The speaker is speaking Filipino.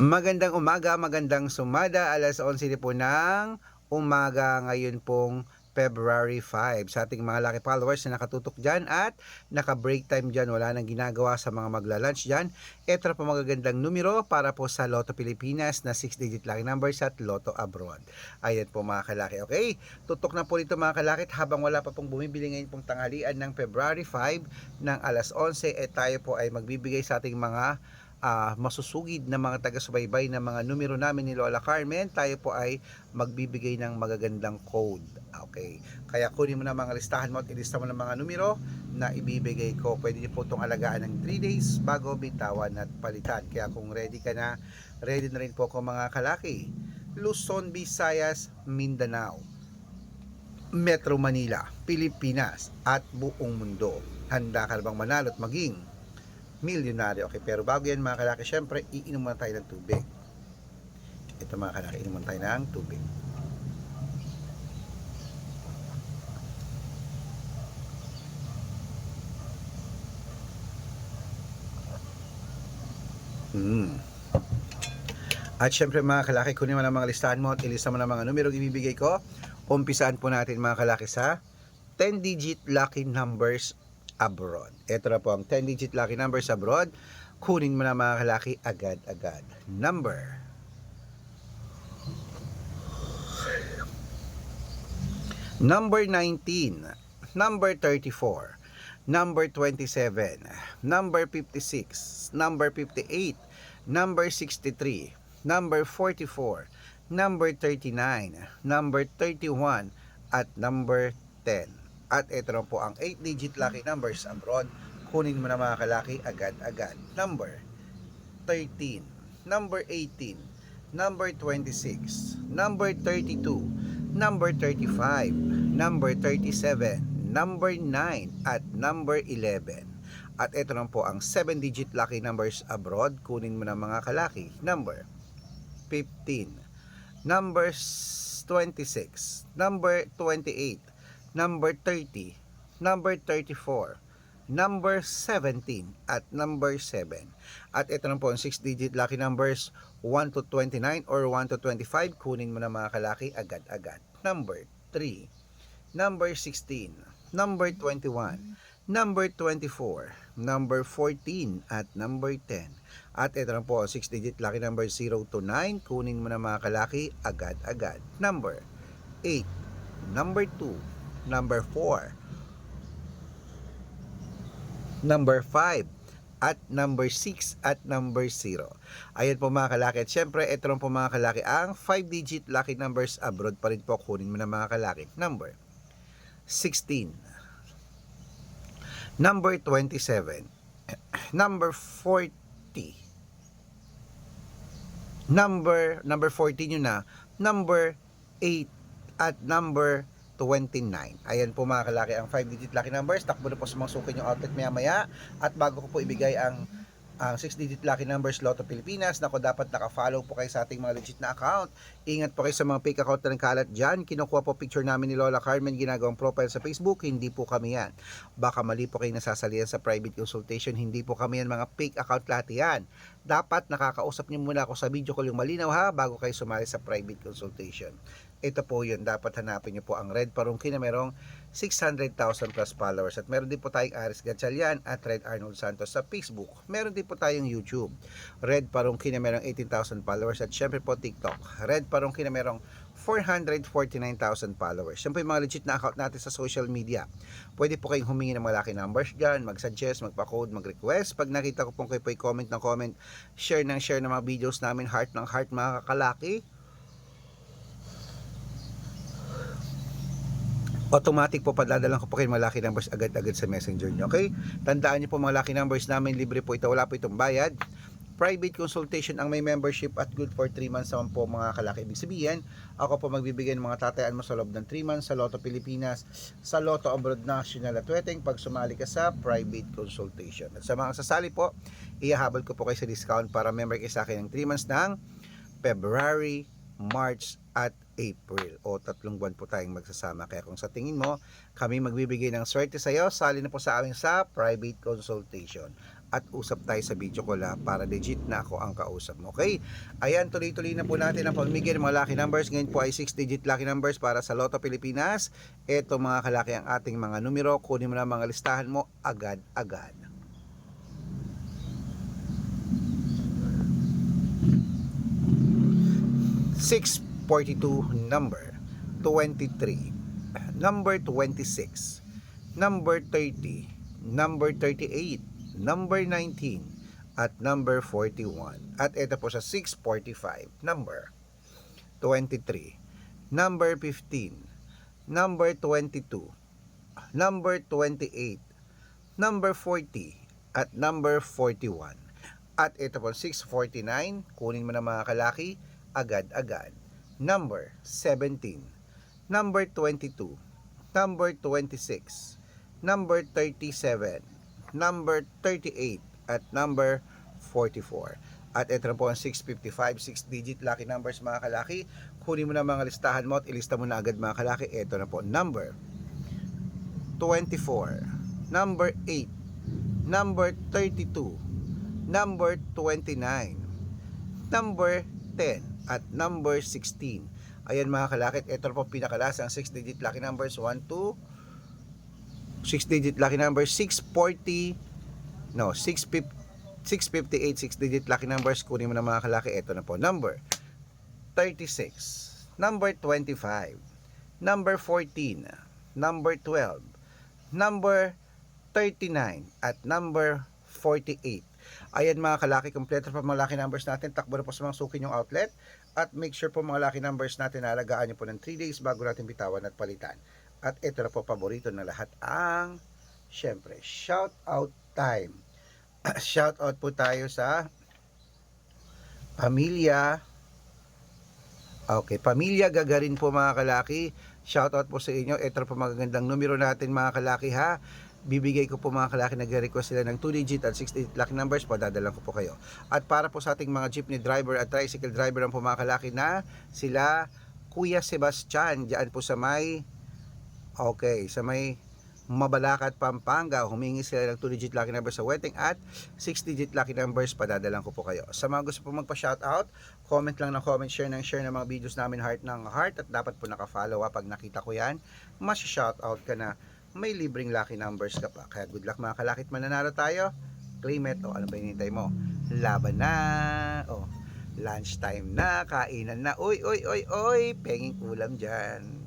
Magandang umaga, magandang sumada, 11:11 po ng umaga ngayon pong February 5. Sa ating mga lucky followers na nakatutok dyan at naka-break time dyan, wala nang ginagawa sa mga magla-lunch dyan. Ito na po magagandang numero para po sa Lotto Pilipinas na 6-digit lucky numbers at Lotto Abroad. Ayan po mga kalaki, okay? Tutok na po dito mga kalaki habang wala pa pong bumibili ngayon pong tanghalian ng February 5 ng alas 11, tayo po ay magbibigay sa ating mga masusugid na mga taga-subaybay ng mga numero namin ni Lola Carmen. Tayo po ay magbibigay ng magagandang code. Okay. Kaya kunin mo na mga listahan mo at ilista mo ng mga numero na ibibigay ko. Pwede niyo po itong alagaan ng 3 days bago bitawan at palitan. Kaya kung ready ka na, ready na rin po ako mga kalaki. Luzon, Visayas, Mindanao, Metro Manila, Pilipinas at buong mundo. Handa ka na bang manalo at maging milyonaryo? Okay, pero bago yan mga kalaki, syempre, iinom muna tayo ng tubig. Ito mga kalaki, iinom muna tayo ng tubig. At syempre mga kalaki, kunin mo na mga listahan mo at ilista mo na mga numero ibibigay ko. Umpisaan po natin mga kalaki sa 10-digit lucky numbers abroad. Ito na po ang 10-digit lucky numbers abroad. Kunin mo na mga kalaki agad-agad. Number 19, number 34, number 27, number 56, number 58, number 63, number 44, number 39, number 31, at number 10. At ito na po ang 8-digit lucky numbers abroad. Kunin mo na mga kalaki agad-agad. Number 13, number 18, number 26, number 32, number 35, number 37, number 9, at number 11. At ito na po ang 7-digit lucky numbers abroad. Kunin mo na mga kalaki. Number 15, number 26, number 28, number 30, number 34, number 17, at number 7. At ito na po ang 6-digit lucky numbers 1 to 29 or 1 to 25. Kunin mo na mga kalaki agad-agad. Number 3, number 16, number 21, number 24, number 14, at number 10. At ito na po ang 6-digit lucky number 0 to 9. Kunin mo na mga kalaki agad-agad. Number 8, number 2, number 4, number 5, at number 6, at number 0. Ayan po mga kalaki. At syempre, ito lang po mga kalaki ang 5-digit lucky numbers abroad pa rin po. Kunin mo na mga kalaki. Number 16, number 27, number 40, number 14 yun na, number 8, at number 29. Ayan po mga kalaki ang 5-digit lucky numbers. Takbo na po sa mga suki yung outlet maya maya. At bago ko po ibigay ang 6-digit lucky numbers Lotto Pilipinas, nako dapat naka-follow po kayo sa ating mga legit na account. Ingat po kayo sa mga fake account na kalat dyan. Kinukuha po picture namin ni Lola Carmen, ginagawang profile sa Facebook. Hindi po kami yan. Baka mali po kayo nasasalihan sa private consultation. Hindi po kami yan, mga fake account lahat yan. Dapat nakakausap niyo muna ako sa video call yung malinaw ha, bago kayo sumali sa private consultation. Ito po yun, dapat hanapin niyo po ang Red Parungki na merong 600,000 plus followers. At meron din po tayong Aris Gatchalian at Red Arnold Santos sa Facebook. Meron din po tayong YouTube, Red Parungki na merong 18,000 followers. At syempre po TikTok, Red Parungki na merong 449,000 followers. Yan po yung mga legit na account natin sa social media. Pwede po kayong humingi ng mga lucky numbers dyan, mag-suggest, magpa-code, mag-request. Pag nakita ko pong kayo po comment ng comment, share ng mga videos namin, heart ng heart mga kakalaki, automatic po padadalan ko po kayo mga lucky numbers agad-agad sa messenger nyo. Okay? Tandaan nyo po mga lucky numbers namin, libre po ito, wala po itong bayad. Private consultation ang may membership at good for 3 months naman po mga kalaki. Ibig sabihin, ako po magbibigay ng mga tatayaan mo sa loob ng 3 months sa Lotto Pilipinas, sa Lotto Abroad National at Weteng pag sumali ka sa private consultation. At sa mga sasali po, ihahabol ko po kayo sa discount para member kayo sa akin ng 3 months ng February, March, at April. O 3 buwan po tayong magsasama. Kaya kung sa tingin mo, kami magbibigay ng swerte sa iyo, sali na po sa amin sa private consultation. at usap tayo sa video call para legit na ako ang kausap mo. Okay? Ayan, tuloy-tuloy na po natin ang pamimigay ng mga lucky numbers. Ngayon po ay 6-digit lucky numbers para sa Lotto Pilipinas. Ito mga kalaki ang ating mga numero. Kunin mo na mga listahan mo agad-agad. 642, number 23, number 26, number 30, number 38, number 19, at number 41. At ito po sa 645, number 23, number 15, number 22, number 28, number 40, at number 41. At ito po 649, kunin mo na mga kalaki, agad-agad. Number 17, number 22, number 26, number 37, number 38, at number 44. At ito na po ang 655, 6-digit lucky numbers mga kalaki. Kunin mo na mga listahan mo at ilista mo na agad mga kalaki. Ito na po, number 24, number 8, number 32, number 29, number 10, at number 16. Ayan mga kalakit, ito po pinakalas ang 6-digit lucky numbers. 1, 2, 6-digit lucky numbers, 640, no, 658, 6-digit lucky numbers. Kunin mo na mga kalaki, ito na po, number 36, number 25, number 14, number 12, number 39, at number 48. Ayan mga kalaki, kompleto pa mga lucky numbers natin. Takbo na po sa mga suki yung outlet. At make sure po mga lucky numbers natin na alagaan nyo po ng 3 days bago natin bitawan at palitan. At ito na po paborito ng lahat ang, syempre, shout out time. Shout out po tayo sa Pamilya. Okay, Pamilya Gagarin po mga kalaki. Shout out po sa inyo. Ito po magagandang numero natin mga kalaki ha. Bibigay ko po mga kalaki, nag-request sila ng 2-digit at 6-digit lucky numbers, padadalan ko po kayo. At para po sa ating mga jeepney driver at tricycle driver ang po mga kalaki na sila Kuya Sebastian, diyan po sa may Mabalacat, Pampanga. Humingi sila ng 2-digit lucky numbers sa wedding at 6-digit lucky numbers, padadalan ko po kayo. Sa mga gusto po magpa-shoutout, comment lang ng comment, share ng mga videos namin, heart ng heart, at dapat po naka-follow pag nakita ko yan, mas-shoutout ka na. May libreng lucky numbers ka pa. Kaya good luck mga kalakit, mananalo tayo. Claim it. O ano ba hinihintay mo? Laban na. O lunch time na, kainan na. Oy, penging ulam dyan.